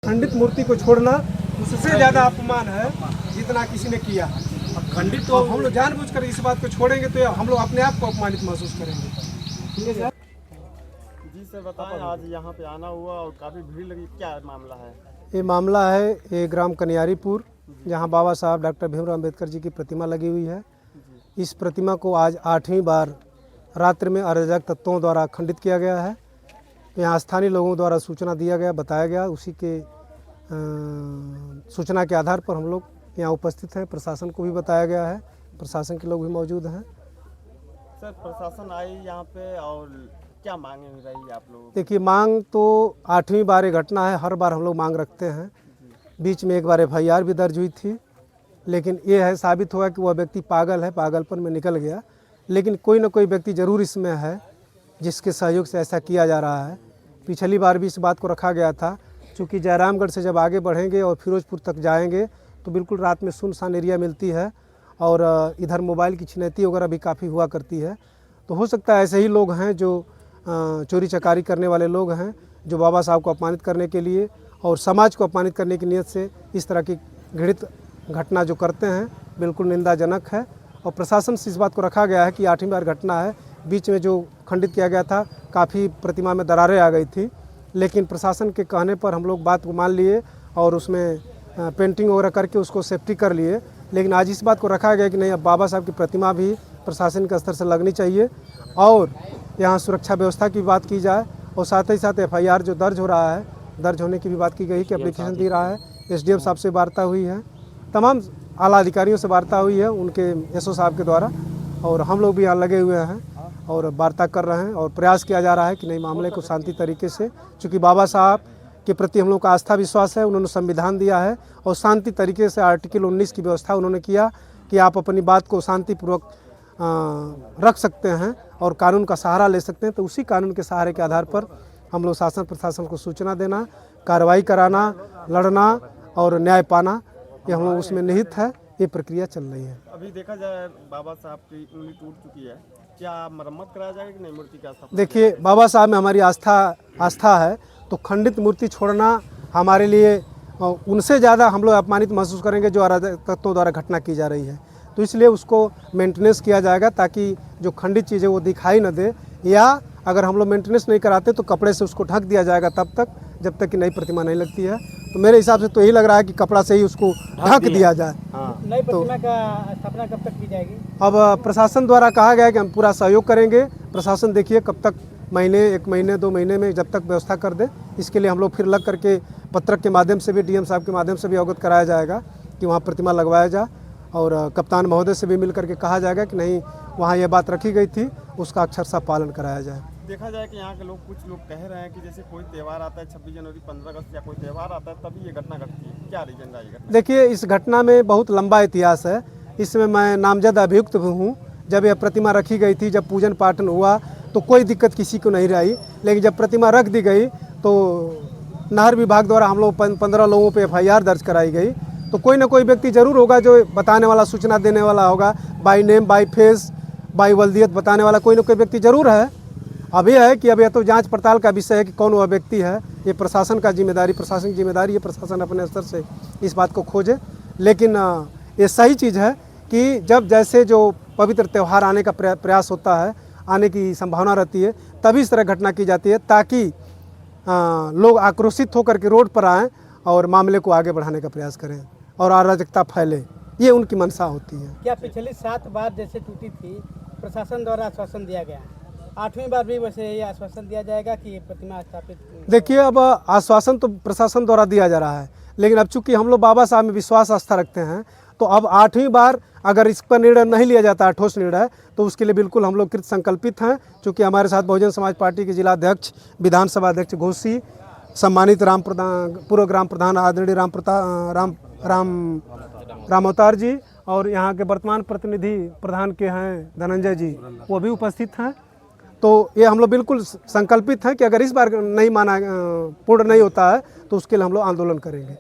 खंडित मूर्ति को छोड़ना उससे ज़्यादा अपमान है जितना किसी ने किया। खंडित तो हम लोग जानबूझकर इस बात को छोड़ेंगे तो हम लोग अपने आप को अपमानित महसूस करेंगे। ठीक है सर? जी सर, बताएं आज यहाँ पे आना हुआ और काफ़ी भीड़ लगी, क्या मामला है? ये मामला है ये ग्राम कनियारीपुर, जहाँ बाबा साहब डॉक्टर भीमराव अम्बेडकर जी की प्रतिमा लगी हुई है। इस प्रतिमा को आज 8वीं बार रात्रि में अराजक तत्वों द्वारा खंडित किया गया है। यहाँ स्थानीय लोगों द्वारा सूचना दिया गया, बताया गया, उसी के सूचना के आधार पर हम लोग यहाँ उपस्थित हैं। प्रशासन को भी बताया गया है, प्रशासन के लोग भी मौजूद हैं। सर, प्रशासन आई यहाँ पे और क्या मांगे रही आप लोग? देखिए, मांग तो 8वीं बार ये घटना है, हर बार हम लोग मांग रखते हैं। बीच में एक बार FIR भी दर्ज हुई थी, लेकिन ये है साबित हुआ कि वह व्यक्ति पागल है, पागलपन में निकल गया। लेकिन कोई ना कोई व्यक्ति ज़रूर इसमें है जिसके सहयोग से ऐसा किया जा रहा है। पिछली बार भी इस बात को रखा गया था, क्योंकि जयरामगढ़ से जब आगे बढ़ेंगे और फिरोजपुर तक जाएंगे तो बिल्कुल रात में सुनसान एरिया मिलती है और इधर मोबाइल की छिनैती वगैरह भी काफ़ी हुआ करती है। तो हो सकता है ऐसे ही लोग हैं जो चोरी चकारी करने वाले लोग हैं, जो बाबा साहब को अपमानित करने के लिए और समाज को अपमानित करने की नीयत से इस तरह की घृणित घटना जो करते हैं, बिल्कुल निंदाजनक है। और प्रशासन से इस बात को रखा गया है कि 8वीं बार घटना है। बीच में जो खंडित किया गया था, काफ़ी प्रतिमा में दरारें आ गई थी, लेकिन प्रशासन के कहने पर हम लोग बात को मान लिए और उसमें पेंटिंग वगैरह करके उसको सेफ्टी कर लिए। लेकिन आज इस बात को रखा गया कि नहीं, अब बाबा साहब की प्रतिमा भी प्रशासन के स्तर से लगनी चाहिए और यहाँ सुरक्षा व्यवस्था की बात की जाए और साथ ही साथ FIR जो दर्ज हो रहा है, दर्ज होने की भी बात की गई कि एप्लीकेशन दी रहा है। SDM साहब से वार्ता हुई है, तमाम आला अधिकारियों से वार्ता हुई है उनके SO साहब के द्वारा, और हम लोग भी यहाँ लगे हुए हैं और वार्ता कर रहे हैं और प्रयास किया जा रहा है कि नहीं, मामले को शांति तरीके से, चूँकि बाबा साहब के प्रति हम लोग का आस्था विश्वास है, उन्होंने संविधान दिया है और शांति तरीके से आर्टिकल 19 की व्यवस्था उन्होंने किया कि आप अपनी बात को शांतिपूर्वक रख सकते हैं और कानून का सहारा ले सकते हैं। तो उसी कानून के सहारे के आधार पर हम लोग शासन प्रशासन को सूचना देना, कार्रवाई कराना, लड़ना और न्याय पाना, ये हम लोग उसमें निहित है। ये प्रक्रिया चल रही है। अभी देखा जाए बाबा साहब की उंगली टूट चुकी है, क्या मरम्मत कराया जाएगा कि नहीं मूर्ति का? देखिए, बाबा साहब में हमारी आस्था है, तो खंडित मूर्ति छोड़ना हमारे लिए उनसे ज़्यादा हम लोग अपमानित महसूस करेंगे जो अराजक तत्वों द्वारा घटना की जा रही है। तो इसलिए उसको मेंटेनेंस किया जाएगा ताकि जो खंडित चीज़ें वो दिखाई न दे, या अगर हम लोग मेंटेनेंस नहीं कराते तो कपड़े से उसको ढक दिया जाएगा तब तक जब तक कि नई प्रतिमा नहीं लगती है। तो मेरे हिसाब से तो यही लग रहा है कि कपड़ा से ही उसको ढक दिया जाए। नई प्रतिमा का स्थापना कब तक की जाएगी? अब प्रशासन द्वारा कहा गया है कि हम पूरा सहयोग करेंगे। प्रशासन देखिए कब तक, महीने, 1 महीने, 2 महीने में जब तक व्यवस्था कर दे, इसके लिए हम लोग फिर लग करके पत्रक के माध्यम से भी, DM साहब के माध्यम से भी अवगत कराया जाएगा कि वहाँ प्रतिमा लगवाया जाए और कप्तान महोदय से भी मिल करके कहा जाएगा कि नहीं, वहाँ ये बात रखी गई थी, उसका अक्षरशः पालन कराया जाए। देखा जाए कि यहाँ के लोग, कुछ लोग कह रहे हैं कि जैसे कोई त्यौहार आता है 26 जनवरी, 15 अगस्त या कोई त्यौहार आता है तभी ये घटना घटती है, क्या रीजन रहा ये? देखिए, इस घटना में बहुत लंबा इतिहास है। इसमें मैं नामजद अभियुक्त भी हूँ। जब यह प्रतिमा रखी गई थी, जब पूजन पाठन हुआ तो कोई दिक्कत किसी को नहीं रही, लेकिन जब प्रतिमा रख दी गई तो नहर विभाग द्वारा हम लोग 15 लोगों पे FIR दर्ज कराई गई। तो कोई ना कोई व्यक्ति ज़रूर होगा जो बताने वाला, सूचना देने वाला होगा, by name, by face, by वल्दियत बताने वाला कोई ना कोई व्यक्ति ज़रूर है। अब यह है कि अब यह तो जांच पड़ताल का विषय है कि कौन वह व्यक्ति है। ये प्रशासन का जिम्मेदारी, प्रशासन की जिम्मेदारी है, प्रशासन अपने स्तर से इस बात को खोजे। लेकिन ये सही चीज़ है कि जब जैसे जो पवित्र त्यौहार आने का प्रयास होता है, आने की संभावना रहती है, तभी इस तरह घटना की जाती है ताकि लोग आक्रोशित होकर के रोड पर आएँ और मामले को आगे बढ़ाने का प्रयास करें और अराजकता फैले, ये उनकी मंशा होती है। क्या पिछली 7 बार जैसे टूटी थी, प्रशासन द्वारा आश्वासन दिया गया, 8वीं बार भी वैसे ये आश्वासन दिया जाएगा कि ये प्रतिमा स्थापित? देखिए, अब आश्वासन तो प्रशासन द्वारा दिया जा रहा है, लेकिन अब चूंकि हम लोग बाबा साहब में विश्वास आस्था रखते हैं, तो अब 8वीं बार अगर इस पर निर्णय नहीं लिया जाता, ठोस निर्णय, तो उसके लिए बिल्कुल हम लोग कृत संकल्पित हैं। चूँकि हमारे साथ बहुजन समाज पार्टी के जिला अध्यक्ष, विधानसभा अध्यक्ष घोसी, सम्मानित पूर्व ग्राम प्रधान आदरणीय राम अवतार जी और यहाँ के वर्तमान प्रतिनिधि प्रधान के हैं धनंजय जी, वो भी उपस्थित हैं। तो ये हम लोग बिल्कुल संकल्पित हैं कि अगर इस बार नहीं माना, पूर्ण नहीं होता है, तो उसके लिए हम लोग आंदोलन करेंगे।